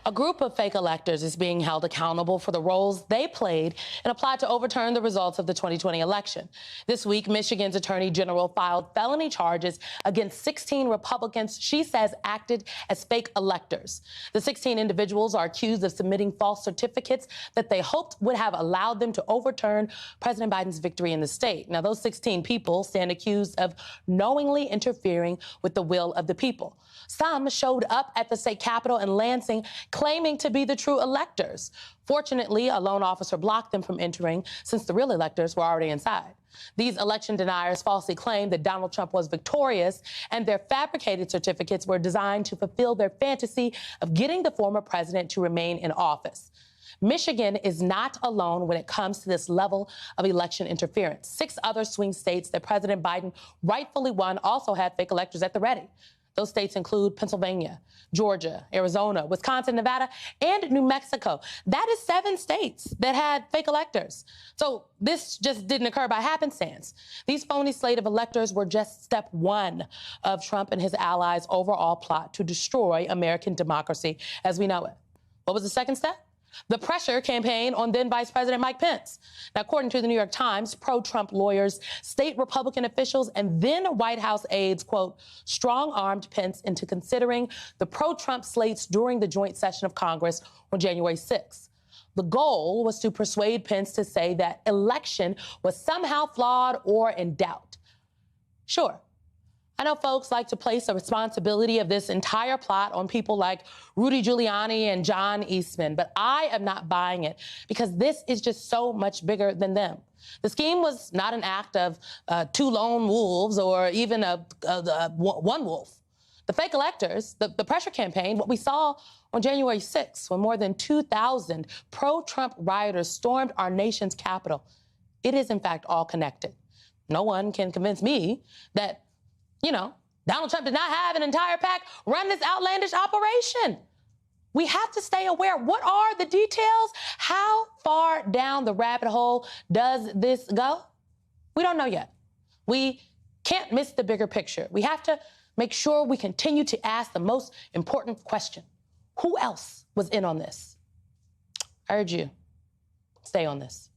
A group of fake electors is being held accountable for the roles they played and applied to overturn the results of the 2020 election. This week, Michigan's Attorney General filed felony charges against 16 Republicans she says acted as fake electors. The 16 individuals are accused of submitting false certificates that they hoped would have allowed them to overturn President Biden's victory in the state. Now, those 16 people stand accused of knowingly interfering with the will of the people. Some showed up at the state capitol in Lansing claiming to be the true electors. Fortunately, a lone officer blocked them from entering since the real electors were already inside. These election deniers falsely claimed that Donald Trump was victorious, and their fabricated certificates were designed to fulfill their fantasy of getting the former president to remain in office. Michigan is not alone when it comes to this level of election interference. 6 other swing states that President Biden rightfully won also had fake electors at the ready. Those states include Pennsylvania, Georgia, Arizona, Wisconsin, Nevada, and New Mexico. That is 7 states that had fake electors. So this just didn't occur by happenstance. These phony slate of electors were just step 1 of Trump and his allies' overall plot to destroy American democracy as we know it. What was the second step? The pressure campaign on then Vice President Mike Pence. Now, according to the New York Times, pro-Trump lawyers, state Republican officials, and then White House aides, quote, strong-armed Pence into considering the pro-Trump slates during the joint session of Congress on January 6th. The goal was to persuade Pence to say that election was somehow flawed or in doubt. Sure. I know folks like to place the responsibility of this entire plot on people like Rudy Giuliani and John Eastman, but I am not buying it because this is just so much bigger than them. The scheme was not an act of 2 lone wolves or even one wolf. The fake electors, the pressure campaign, what we saw on January 6th when more than 2,000 pro-Trump rioters stormed our nation's capital, it is in fact all connected. No one can convince me that Donald Trump did not have an entire pack run this outlandish operation. We have to stay aware. What are the details? How far down the rabbit hole does this go? We don't know yet. We can't miss the bigger picture. We have to make sure we continue to ask the most important question. Who else was in on this? I urge you, stay on this.